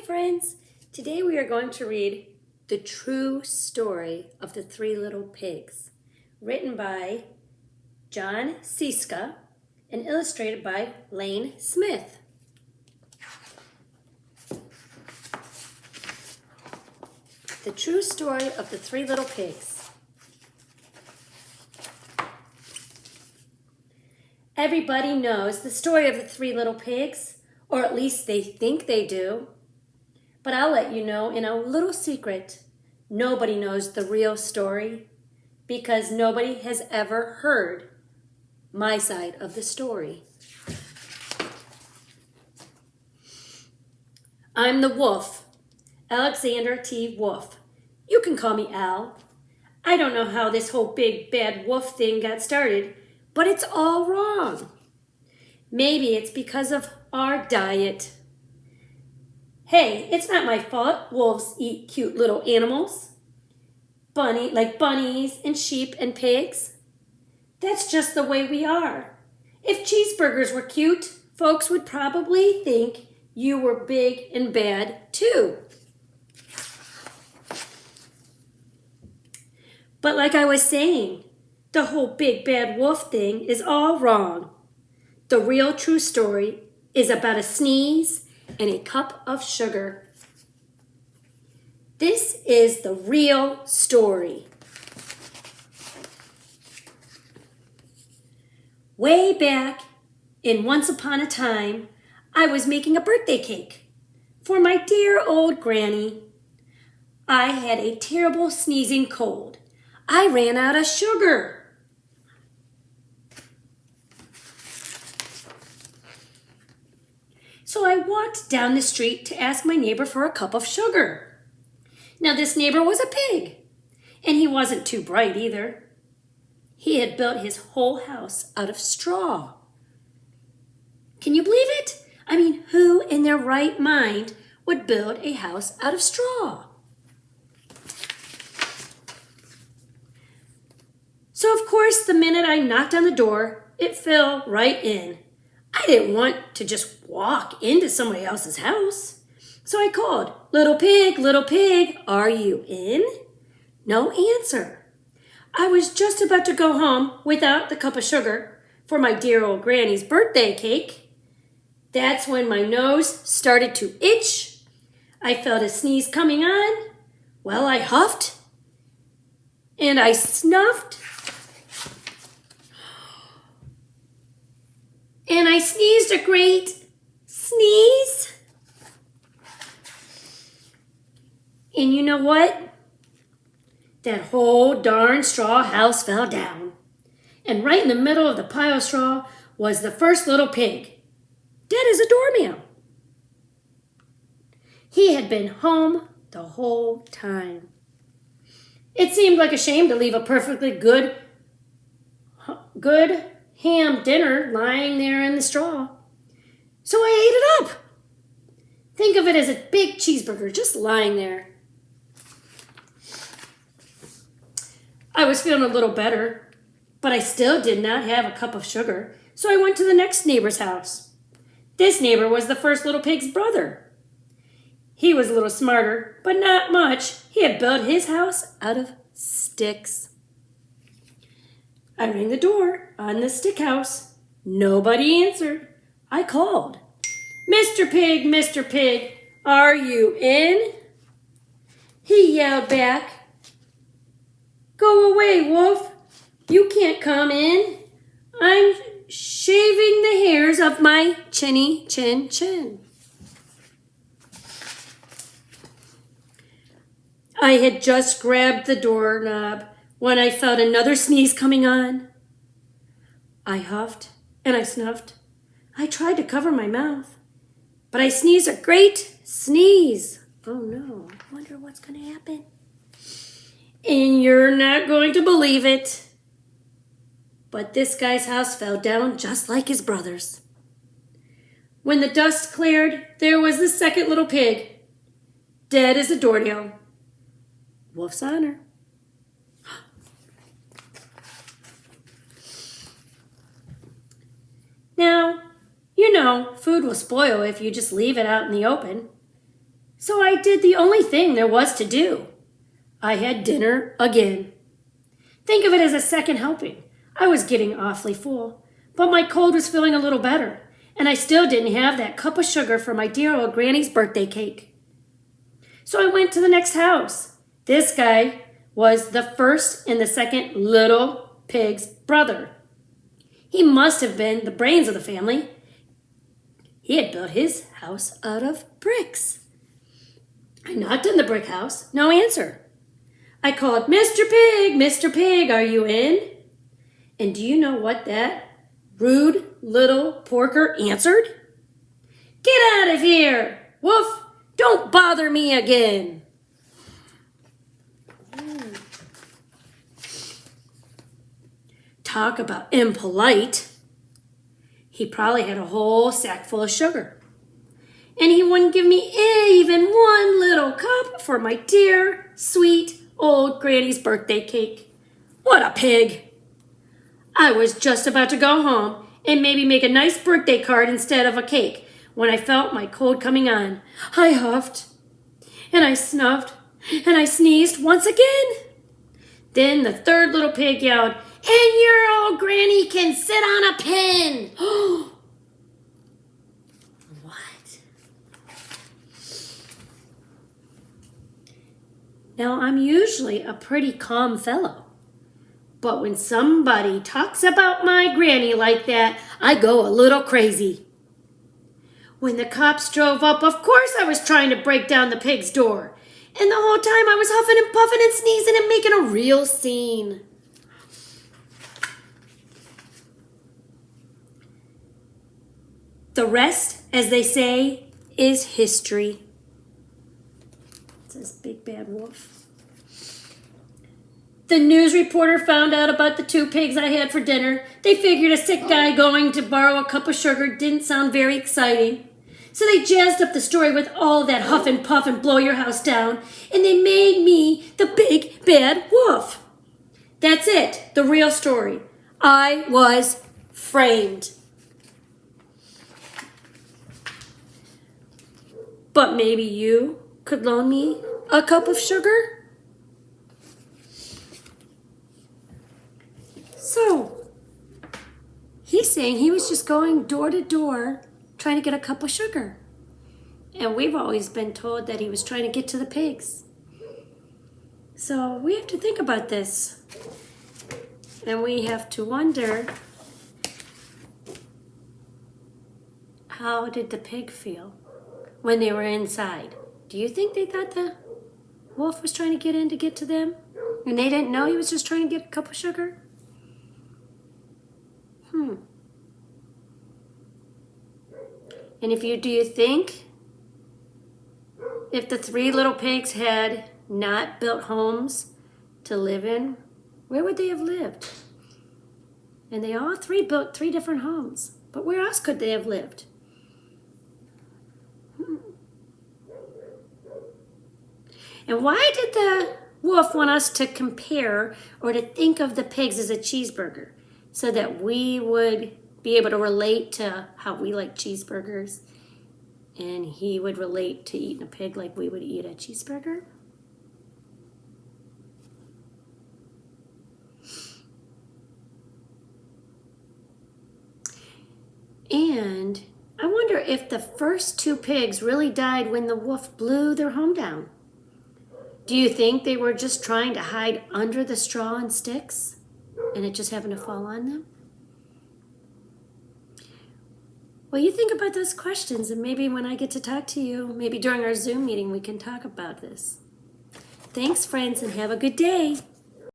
Hi friends! Today we are going to read The True Story of the Three Little Pigs, written by Jon Scieszka and illustrated by Lane Smith. The True Story of the Three Little Pigs. Everybody knows the story of the Three Little Pigs, or at least they think they do. But I'll let you know in a little secret, nobody knows the real story because nobody has ever heard my side of the story. I'm the wolf, Alexander T. Wolf. You can call me Al. I don't know how this whole big bad wolf thing got started, but it's all wrong. Maybe it's because of our diet. Hey, it's not my fault wolves eat cute little animals. Like bunnies and sheep and pigs. That's just the way we are. If cheeseburgers were cute, folks would probably think you were big and bad too. But like I was saying, the whole big bad wolf thing is all wrong. The real true story is about a sneeze and a cup of sugar. This is the real story. Way back in Once Upon a Time, I was making a birthday cake for my dear old granny. I had a terrible sneezing cold. I ran out of sugar. So I walked down the street to ask my neighbor for a cup of sugar. Now this neighbor was a pig, and he wasn't too bright either. He had built his whole house out of straw. Can you believe it? I mean, who in their right mind would build a house out of straw? So of course, the minute I knocked on the door, it fell right in. I didn't want to just walk into somebody else's house. So I called, little pig, are you in? No answer. I was just about to go home without the cup of sugar for my dear old granny's birthday cake. That's when my nose started to itch. I felt a sneeze coming on. Well, I huffed and I snuffed. And I sneezed a great sneeze. And you know what? That whole darn straw house fell down. And right in the middle of the pile of straw was the first little pig, dead as a doornail. He had been home the whole time. It seemed like a shame to leave a perfectly good ham dinner lying there in the straw. So I ate it up. Think of it as a big cheeseburger just lying there. I was feeling a little better, but I still did not have a cup of sugar, so I went to the next neighbor's house. This neighbor was the first little pig's brother. He was a little smarter, but not much. He had built his house out of sticks. I rang the door on the stick house. Nobody answered. I called. Mr. Pig, are you in? He yelled back, Go away, wolf. You can't come in. I'm shaving the hairs of my chinny chin. I had just grabbed the doorknob when I felt another sneeze coming on. I huffed and I snuffed. I tried to cover my mouth, but I sneezed a great sneeze. Oh no, I wonder what's going to happen. And you're not going to believe it, but this guy's house fell down just like his brother's. When the dust cleared, there was the second little pig, dead as a doornail. Wolf's honor. Now, you know, food will spoil if you just leave it out in the open. So I did the only thing there was to do. I had dinner again. Think of it as a second helping. I was getting awfully full, but my cold was feeling a little better, and I still didn't have that cup of sugar for my dear old Granny's birthday cake. So I went to the next house. This guy was the first and the second little pig's brother. He must have been the brains of the family. He had built his house out of bricks. I knocked on the brick house. No answer. I called, Mr. Pig, are you in? And do you know what that rude little porker answered? Get out of here! Woof! Don't bother me again! Talk about impolite. He probably had a whole sack full of sugar. And he wouldn't give me even one little cup for my dear, sweet, old Granny's birthday cake. What a pig! I was just about to go home and maybe make a nice birthday card instead of a cake when I felt my cold coming on. I huffed, and I snuffed, and I sneezed once again. Then the third little pig yelled, and your old Granny can sit on a pin. What? Now, I'm usually a pretty calm fellow. But when somebody talks about my Granny like that, I go a little crazy. When the cops drove up, of course I was trying to break down the pig's door. And the whole time I was huffing and puffing and sneezing and making a real scene. The rest, as they say, is history. It says Big Bad Wolf. The news reporter found out about the 2 pigs I had for dinner. They figured a sick guy going to borrow a cup of sugar didn't sound very exciting. So they jazzed up the story with all that huff and puff and blow your house down, and they made me the Big Bad Wolf. That's it, the real story. I was framed. But maybe you could loan me a cup of sugar? So, he's saying he was just going door to door trying to get a cup of sugar. And we've always been told that he was trying to get to the pigs. So we have to think about this. And we have to wonder, how did the pig feel when they were inside? Do you think they thought the wolf was trying to get in to get to them? And they didn't know he was just trying to get a cup of sugar? And do you think if the 3 little pigs had not built homes to live in, where would they have lived? And they all 3 built 3 different homes. But where else could they have lived? And why did the wolf want us to compare or to think of the pigs as a cheeseburger? So that we would be able to relate to how we like cheeseburgers, and he would relate to eating a pig like we would eat a cheeseburger. And I wonder if the first 2 pigs really died when the wolf blew their home down. Do you think they were just trying to hide under the straw and sticks, and it just happened to fall on them? Well, you think about those questions, and maybe when I get to talk to you, maybe during our Zoom meeting, we can talk about this. Thanks, friends, and have a good day.